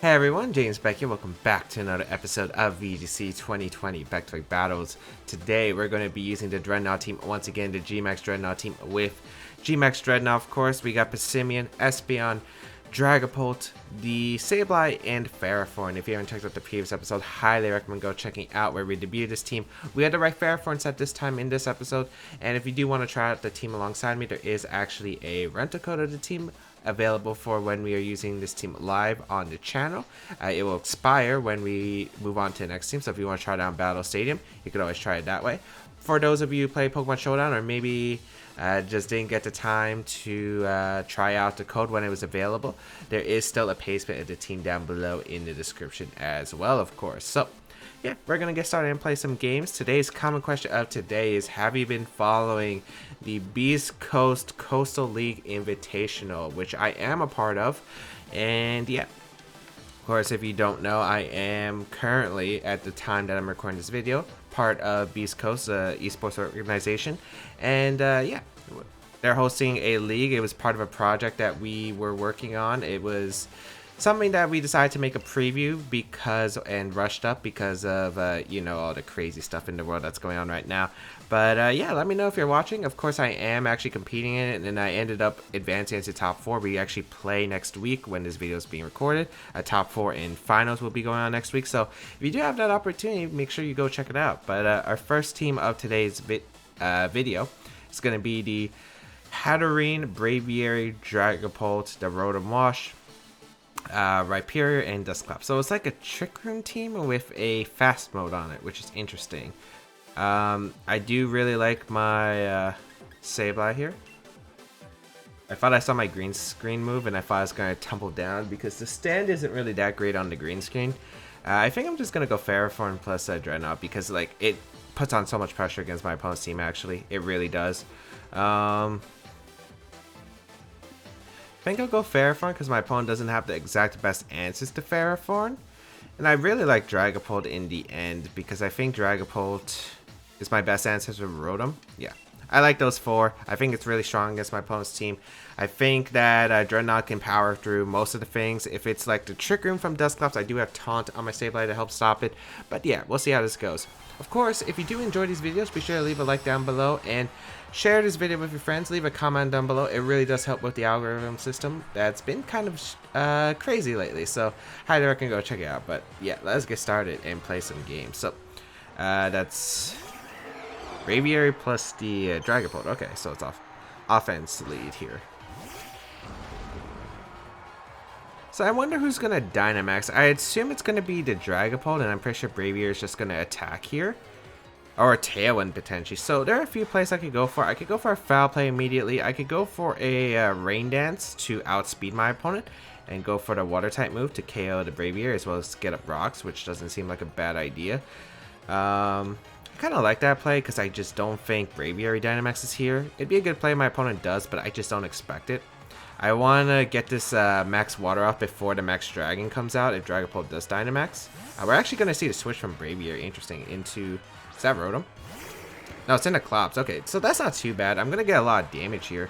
Hey everyone, James Baek here. Welcome back to another episode of VGC 2020 Baek Battles. Today we're going to be using the Drednaw team once again, the Gmax Drednaw team with Gmax Drednaw, of course. We got Passimian, Espeon, Dragapult, the Sableye, and Ferrothorn. If you haven't checked out the previous episode, highly recommend go checking out where we debuted this team. We had the right Ferrothorn set this time in this episode, and if you do want to try out the team alongside me, there is actually a rental code of the team available for when we are using this team live on the channel. It will expire when we move on to the next team, so if you want to try it on Battle Stadium, you can always try it that way. For those of you who play Pokemon Showdown or maybe just didn't get the time to try out the code when it was available, there is still a placement of the team down below in the description as well, of course. So yeah, we're gonna get started and play some games. Today's common question of today is, have you been following the Beast Coast Coastal League Invitational, which I am a part of? And yeah, of course, if you don't know, I am currently, at the time that I'm recording this video, part of Beast Coast esports organization. And yeah, they're hosting a league. It was part of a project that we were working on. It was something that we decided to make a preview and rushed up because of you know, all the crazy stuff in the world that's going on right now. But yeah, let me know if you're watching. Of course, I am actually competing in it, and I ended up advancing into top 4. We actually play next week when this video is being recorded. A top 4 in finals will be going on next week. So if you do have that opportunity, make sure you go check it out. But our first team of today's video is going to be the Hatterene, Braviary, Dragapult, the Rotom Wash, Rhyperior, and Dusclops. So it's like a Trick Room team with a fast mode on it, which is interesting. I do really like my Sableye here. I thought I saw my green screen move and I thought I was going to tumble down because the stand isn't really that great on the green screen. I think I'm just going to go Ferrothorn plus Drednaw because like it puts on so much pressure against my opponent's team. Actually, it really does. I think I'll go Ferrothorn because my opponent doesn't have the exact best answers to Ferrothorn. And I really like Dragapult in the end because I think Dragapult is my best answer to Rotom. Yeah, I like those 4. I think it's really strong against my opponent's team. I think that Drednaw can power through most of the things. If it's like the Trick Room from Dusclops, I do have Taunt on my Sableye to help stop it. But yeah, we'll see how this goes. Of course, if you do enjoy these videos, be sure to leave a like down below and share this video with your friends. Leave a comment down below. It really does help with the algorithm system that's been kind of crazy lately. So highly recommend go check it out. But yeah, let's get started and play some games. So that's Braviary plus the Dragapult. Okay, so it's offense lead here. So I wonder who's going to Dynamax. I assume it's going to be the Dragapult, and I'm pretty sure Braviary is just going to attack here. Or a Tailwind, potentially. So there are a few plays I could go for. I could go for a Foul Play immediately. I could go for a Rain Dance to outspeed my opponent. And go for the Water-type move to KO the Braviary, as well as get up rocks, which doesn't seem like a bad idea. I kind of like that play, because I just don't think Braviary Dynamax is here. It'd be a good play my opponent does, but I just don't expect it. I want to get this max water off before the max dragon comes out if Dragapult does Dynamax. We're actually going to see the switch from Braviary, interesting, into... Is that Rotom? No, it's in the Clops. Okay, so that's not too bad. I'm going to get a lot of damage here.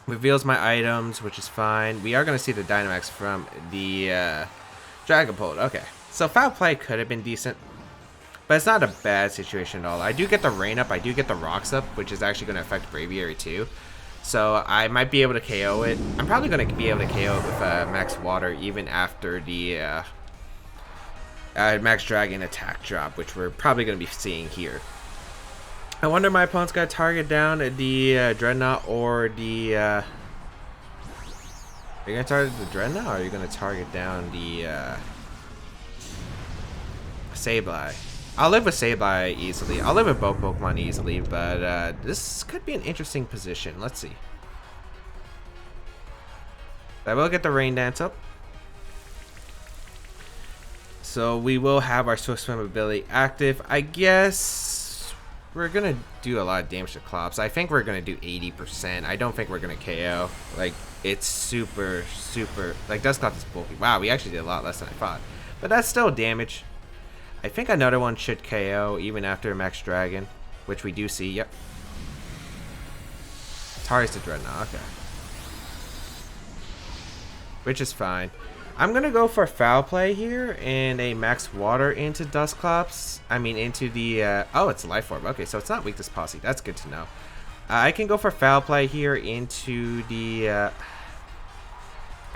Reveals my items, which is fine. We are going to see the Dynamax from the Dragapult. Okay, so Foul Play could have been decent. But it's not a bad situation at all. I do get the Rain up. I do get the Rocks up, which is actually going to affect Braviary too. So I might be able to KO it. I'm probably going to be able to KO it with Max Water even after the Max Dragon attack drop, which we're probably going to be seeing here. I wonder if my opponent's going to target down the Drednaw or the... Are you going to target the Drednaw or are you going to target down the Sableye? I'll live with Sableye easily. I'll live with both Pokemon easily, but this could be an interesting position. Let's see. I will get the Rain Dance up. So we will have our Swift Swim ability active. I guess we're going to do a lot of damage to Clops. I think we're going to do 80%. I don't think we're going to KO. Like, it's super... Like, Dusclops is bulky. Wow, we actually did a lot less than I thought. But that's still damage. I think another one should KO even after Max Dragon, which we do see. Yep. Targets the Drednaw. Okay. Which is fine. I'm gonna go for foul play here and a max water into Dusclops. I mean into the oh, it's Life Orb. Okay, so it's not weakness posse. That's good to know. I can go for foul play here into the I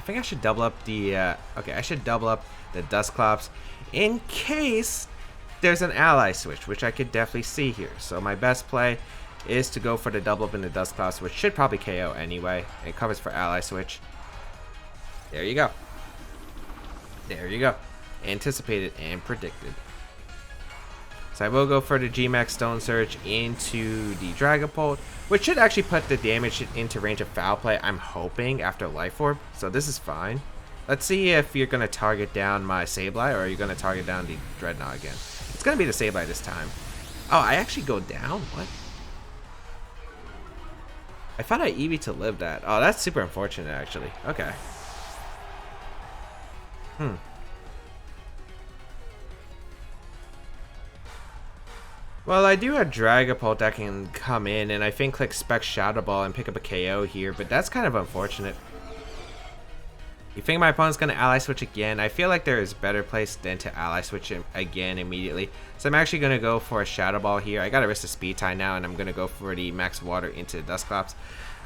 think I should double up the okay, I should double up the Dusclops in case there's an ally switch, which I could definitely see here. So my best play is to go for the double up in the Dusclops, which should probably KO anyway. It covers for ally switch. There you go. There you go. Anticipated and predicted. So I will go for the Gmax Stone Surge into the Dragapult, which should actually put the damage into range of foul play, I'm hoping, after Life Orb. So this is fine. Let's see if you're going to target down my Sableye or are you going to target down the Drednaw again. It's going to be the Sableye this time. Oh, I actually go down? What? I thought I EV to live that. Oh, that's super unfortunate, actually. Okay. Well, I do have Dragapult that can come in, and I think click Spec Shadow Ball and pick up a KO here, but that's kind of unfortunate. You think my opponent's going to ally switch again? I feel like there is better place than to ally switch him again immediately. So I'm actually going to go for a Shadow Ball here. I got to risk the Speed Tie now, and I'm going to go for the Max Water into Dusclops.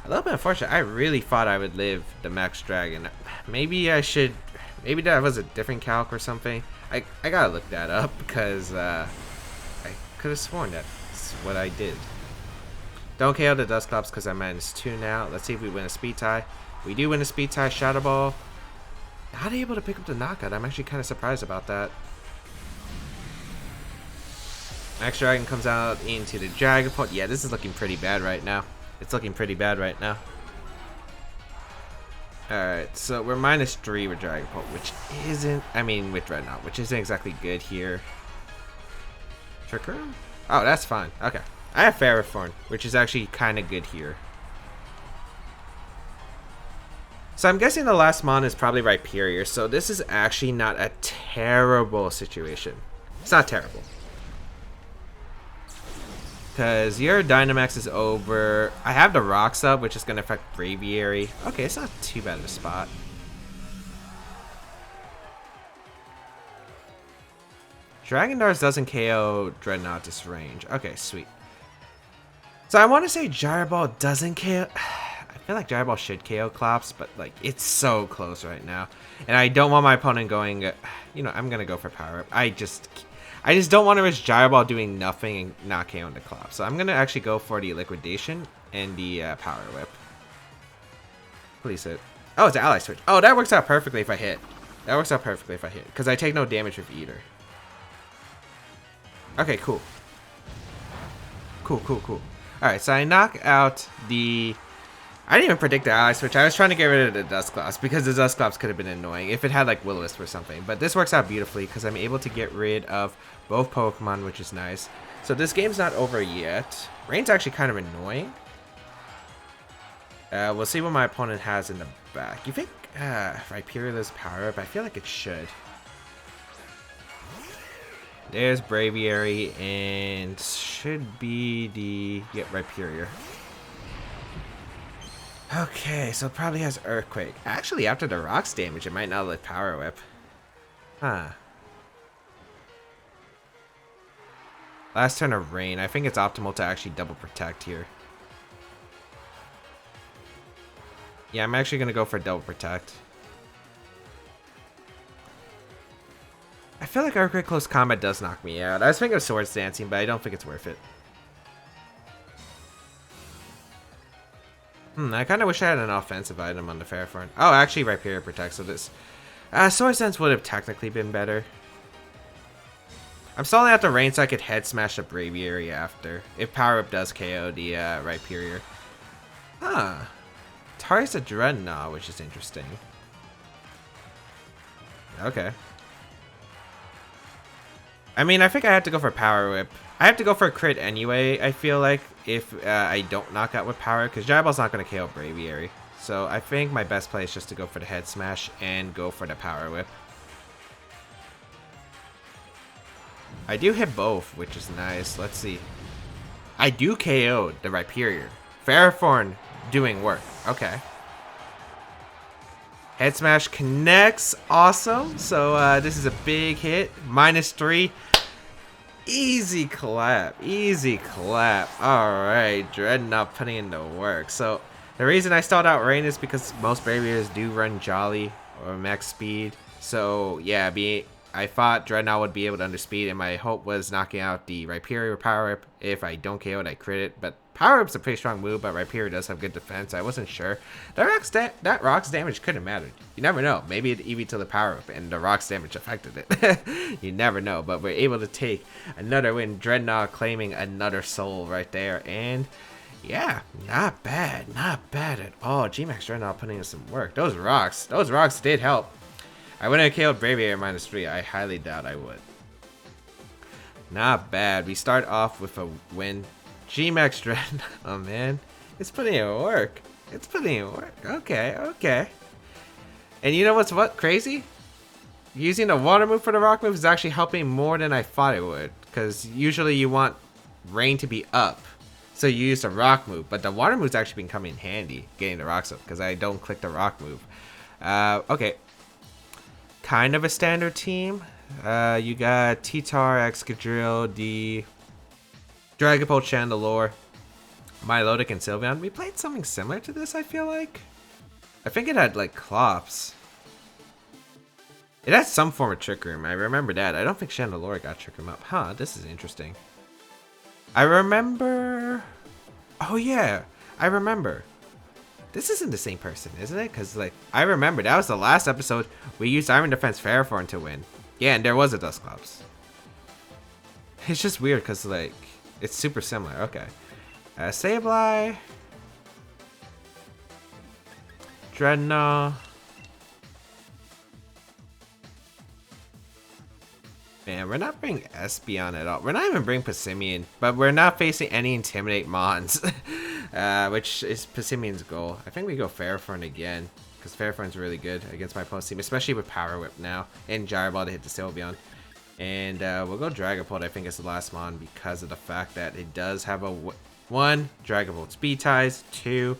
A little bit unfortunate. I really thought I would live the Max Dragon. Maybe I should... Maybe that was a different calc or something. I gotta look that up because I could have sworn that's what I did. Don't KO the Dusclops because I'm -2 now. Let's see if we win a Speed Tie. We do win a Speed Tie. Shadow Ball. Not able to pick up the knockout. I'm actually kind of surprised about that. Max Dragon comes out into the Dragapult. Yeah, this is looking pretty bad right now. It's looking pretty bad right now. Alright, so we're -3 with Dragapult, which isn't, I mean, with Drednaw, which isn't exactly good here. Tricker? Oh, that's fine. Okay. I have Ferrothorn, which is actually kind of good here. So I'm guessing the last mon is probably Rhyperior, so this is actually not a terrible situation. It's not terrible. Because your Dynamax is over. I have the Rocks up, which is going to affect Braviary. Okay, it's not too bad of a spot. Dragondar's doesn't KO Drednaw this range. Okay, sweet. So I want to say Gyro Ball doesn't KO. I feel like Gyro Ball should KO Clops, but like it's so close right now. And I don't want my opponent going, you know, I'm going to go for Power Up. I just don't want to risk Gyro Ball doing nothing and not KOing the Clop. So I'm going to actually go for the Liquidation and the Power Whip. Please hit. Oh, it's an ally switch. Oh, that works out perfectly if I hit. That works out perfectly if I hit. Because I take no damage with either. Okay, cool. Cool. Alright, so I knock out the... I didn't even predict the ally switch. I was trying to get rid of the Dusclops because the Dusclops could have been annoying if it had like Will-O-Wisp or something. But this works out beautifully because I'm able to get rid of both Pokemon, which is nice. So this game's not over yet. Rain's actually kind of annoying. We'll see what my opponent has in the back. You think Rhyperior does Power Up? I feel like it should. There's Braviary and should be the... Yep, Rhyperior. Okay, so it probably has Earthquake. Actually, after the Rocks damage, it might not let Power Whip. Huh. Last turn of Rain. I think it's optimal to actually double protect here. Yeah, I'm actually going to go for double protect. I feel like Earthquake Close Combat does knock me out. I was thinking of Swords Dancing, but I don't think it's worth it. I kind of wish I had an offensive item on the Ferrothorn. Oh, actually, Rhyperior protects, so this... Swords Dance would have technically been better. I'm stalling out the Rain so I could head smash the Braviary after. If Power Up does KO the Rhyperior. Huh. Targets a Drednaw, which is interesting. Okay. I mean, I think I have to go for Power Whip. I have to go for a crit anyway, I feel like, if I don't knock out with Power, because Gyro Ball's not going to KO Braviary. So I think my best play is just to go for the Head Smash and go for the Power Whip. I do hit both, which is nice. Let's see. I do KO the Rhyperior. Ferrothorn doing work. Okay. Head Smash connects. Awesome. So this is a big hit. -3. Easy clap. Easy clap. Alright. Drednaw putting in the work. So the reason I stalled out Rain is because most barriers do run Jolly or max speed. So yeah, I thought Drednaw would be able to underspeed, and my hope was knocking out the Rhyperior Power Whip. If I don't KO it, I crit it. But Power Whip's a pretty strong move, but Rhyperior does have good defense. I wasn't sure. That Rock's damage couldn't matter. You never know. Maybe it EV to the Power Whip, and the Rock's damage affected it. You never know. But we're able to take another win. Drednaw claiming another soul right there. And yeah, not bad. Not bad at all. Gmax Drednaw putting in some work. Those rocks did help. I wouldn't have KO'd Braviary -3. I highly doubt I would. Not bad. We start off with a win. Gmax Drednaw. Oh man, it's putting in work. It's putting in work. Okay, okay. And you know what's crazy? Using the water move for the rock move is actually helping more than I thought it would. Because usually you want rain to be up, so you use the rock move. But the water move's actually been coming in handy, getting the rocks up, because I don't click the rock move. Okay. Kind of a standard team. You got T-Tar, Excadrill, D, Dragapult, Chandelure, Milotic, and Sylveon. We played something similar to this, I feel like. I think it had like Clops. It had some form of Trick Room. I remember that. I don't think Chandelure got Trick Room up. Huh, this is interesting. I remember... Oh yeah, I remember. This isn't the same person, isn't it? Because, like, I remember that was the last episode we used Iron Defense Ferrothorn to win. Yeah, and there was a Dusclops. It's just weird because, like, it's super similar. Okay. Sableye. Drednaw. Man, we're not bringing Espeon at all. We're not even bringing Passimian, but we're not facing any Intimidate Mons, which is Passimian's goal. I think we go Ferrothorn again, because Ferrothorn's really good against my opponent's team, especially with Power Whip now, and Gyro Ball to hit the Sylveon. And we'll go Dragapult, I think it's the last Mon, because of the fact that it does have a 1, Dragapult Speed Ties, 2,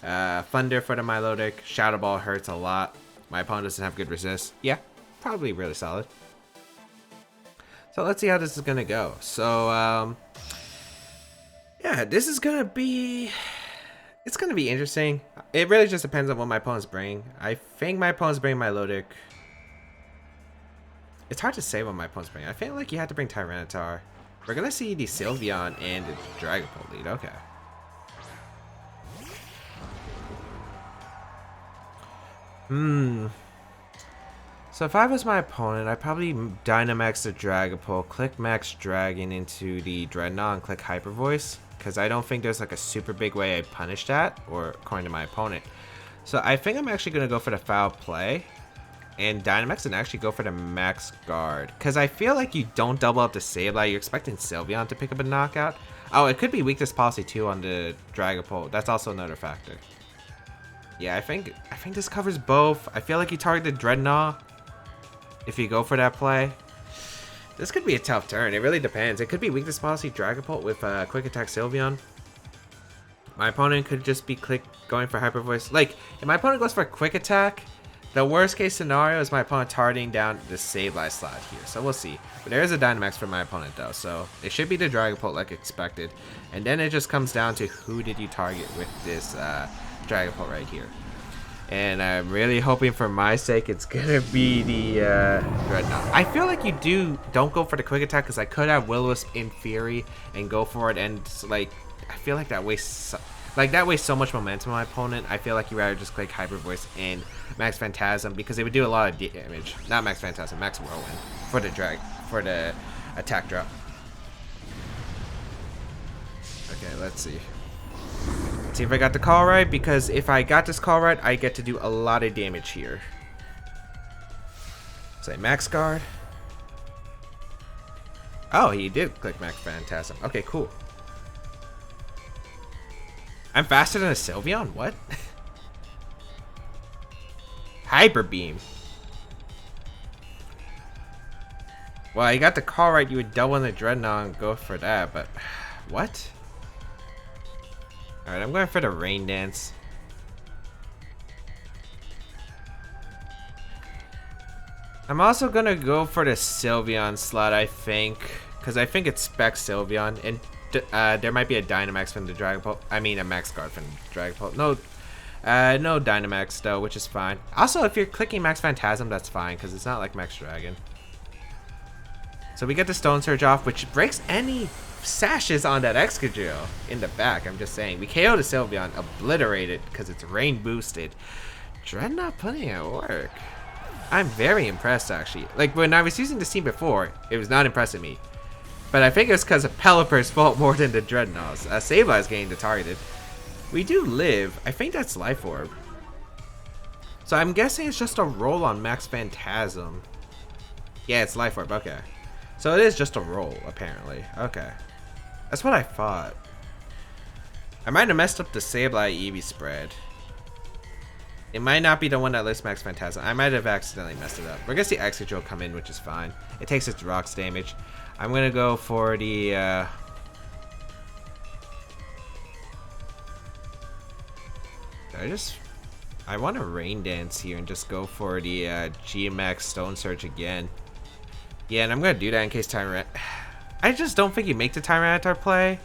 Thunder for the Milotic, Shadow Ball hurts a lot. My opponent doesn't have good resist. Yeah, probably really solid. So let's see how this is gonna go. So yeah, this is gonna be, it's gonna be interesting. It really just depends on what my opponent's bringing. I think my opponent's bringing Milotic. It's hard to say what my opponent's bringing. I feel like you have to bring Tyranitar. We're gonna see the Sylveon and the Dragapult lead. Okay. So if I was my opponent, I'd probably Dynamax the Dragapult, click Max Dragon into the Drednaw, and click Hyper Voice, because I don't think there's like a super big way I punish that, or according to my opponent. So I think I'm actually going to go for the foul play and Dynamax and actually go for the Max Guard, because I feel like you don't double up the Sableye. You're expecting Sylveon to pick up a knockout. Oh, it could be Weakness Policy too on the Dragapult. That's also another factor. Yeah, I think this covers both. I feel like you target the Drednaw if you go for that play. This could be a tough turn. It really depends. It could be Weakness Policy Dragapult with Quick Attack Sylveon. My opponent could just be going for Hyper Voice. Like, if my opponent goes for a Quick Attack, the worst case scenario is my opponent targeting down the Sableye slot here. So we'll see. But there is a Dynamax for my opponent though. So it should be the Dragapult like expected. And then it just comes down to who did you target with this Dragapult right here. And I'm really hoping for my sake it's gonna be the Drednaw. I feel like you don't go for the Quick Attack, because I could have Will-O-Wisp in theory and go for it, and like I feel like that wastes so much momentum on my opponent. I feel like you rather just click Hyper Voice and Max Phantasm, because it would do a lot of damage. Not Max Phantasm, Max Whirlwind for the attack drop. Okay, let's see. See if I got the call right, because if I got this call right, I get to do a lot of damage here. Say Max Guard. Oh, he did click Max Phantasm. Okay, cool. I'm faster than a Sylveon? What? Hyper Beam. Well, you got the call right. You would double in the Drednaw and go for that, but what? Alright, I'm going for the Rain Dance. I'm also gonna go for the Sylveon slot, I think, because I think it's Spec Sylveon, and there might be a Dynamax from the Dragapult. I mean, a Max Guard from the Dragapult. No, no Dynamax though, which is fine. Also, if you're clicking Max Phantasm, that's fine, because it's not like Max Dragon. So we get the Stone Surge off, which breaks any sashes on that Excadrill in the back. I'm just saying. We KO the Sylveon, obliterated, because it's rain boosted. Drednaw putting it at work. I'm very impressed, actually. Like, when I was using this team before, it was not impressing me. But I think it's because of Pelipper's fault more than the Drednaw's. Sableye is getting the targeted. We do live. I think that's Life Orb. So I'm guessing it's just a roll on Max Phantasm. Yeah, it's Life Orb. Okay. So it is just a roll, apparently. Okay. That's what I thought. I might have messed up the Sableye Eevee spread. It might not be the one that lists Max Phantasm. I might have accidentally messed it up. We're going to see Excadrill come in, which is fine. It takes its rocks damage. I'm going to go for the... I want to Rain Dance here and just go for the G-Max Stone Surge again. Yeah, and I'm going to do that in case Tyrant... I just don't think you make the Tyranitar play.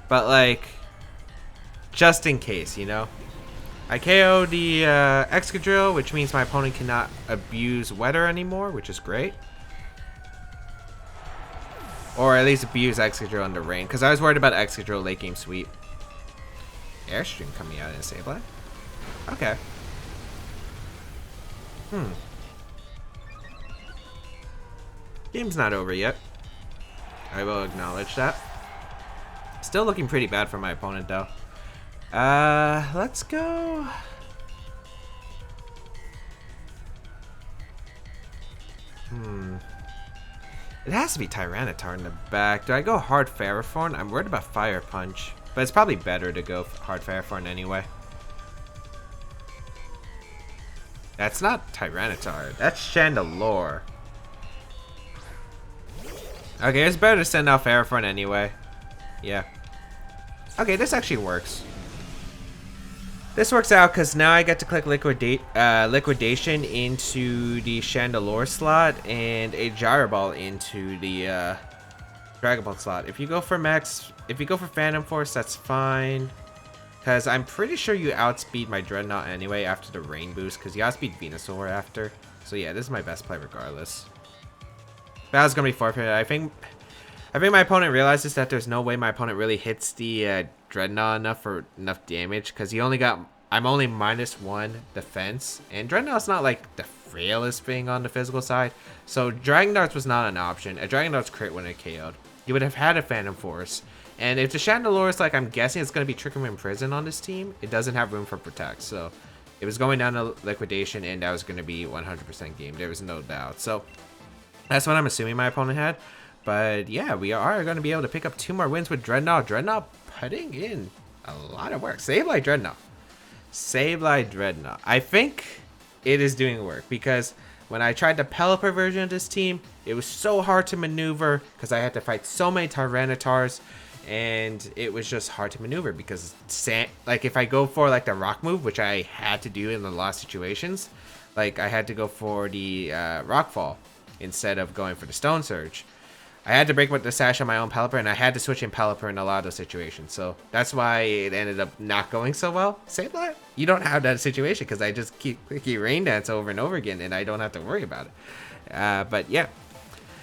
But, like... just in case, you know? I KO the Excadrill, which means my opponent cannot abuse Weather anymore, which is great. Or at least abuse Excadrill under rain, because I was worried about Excadrill late game sweep. Airstream coming out in a Sableye. Okay. Game's not over yet. I will acknowledge that. Still looking pretty bad for my opponent, though. Let's go. It has to be Tyranitar in the back. Do I go Hard Ferrothorn? I'm worried about Fire Punch, but it's probably better to go Hard Ferrothorn anyway. That's not Tyranitar. That's Chandelure. Okay, it's better to send out Ferrothorn anyway. Yeah. Okay, this actually works. This works out because now I get to click Liquidation into the Chandelure slot and a Gyro Ball into the Dragon Ball slot. If you go for Phantom Force, that's fine. Because I'm pretty sure you outspeed my Drednaw anyway after the Rain Boost, because you outspeed Venusaur after. So yeah, this is my best play regardless. Battle's gonna be forfeited. I think my opponent realizes that there's no way my opponent really hits the Drednaw enough damage, because I'm only -1 defense, and Drednaw's not like the frailest thing on the physical side, so Dragon Darts was not an option. A Dragon Darts crit when it KO'd. You would have had a Phantom Force, and if the Chandelure is like, I'm guessing it's going to be Trick Room Imprison on this team, it doesn't have room for Protect, so it was going down to Liquidation, and that was going to be 100% game. There was no doubt. So that's what I'm assuming my opponent had. But yeah, we are going to be able to pick up 2 more wins with Drednaw. Drednaw putting in a lot of work. Sableye Drednaw. Sableye Drednaw. I think it is doing work, because when I tried the Pelipper version of this team, it was so hard to maneuver because I had to fight so many Tyranitars, and it was just hard to maneuver because like if I go for like the rock move, which I had to do in a lot of situations, like I had to go for the rock fall instead of going for the Stone Surge. I had to break with the sash on my own Pelipper, and I had to switch in Pelipper in a lot of those situations. So that's why it ended up not going so well. Sableye, you don't have that situation because I just keep Rain Dance over and over again, and I don't have to worry about it. But yeah,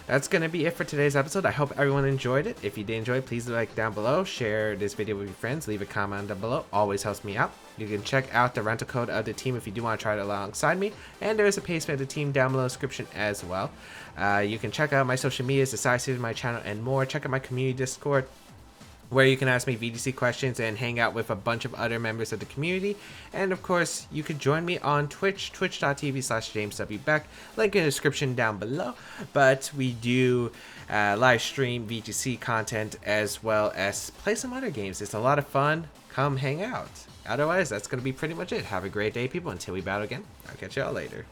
that's going to be it for today's episode. I hope everyone enjoyed it. If you did enjoy it, please like down below. Share this video with your friends. Leave a comment down below. Always helps me out. You can check out the rental code of the team if you do want to try it alongside me. And there is a page for the team down below in the description as well. You can check out my social medias, the size of my channel, and more. Check out my community Discord, where you can ask me VGC questions and hang out with a bunch of other members of the community. And of course, you could join me on Twitch, twitch.tv/JamesWBeck, link in the description down below. But we do live stream VGC content as well as play some other games. It's a lot of fun. Come hang out. Otherwise, that's going to be pretty much it. Have a great day, people. Until we battle again, I'll catch y'all later.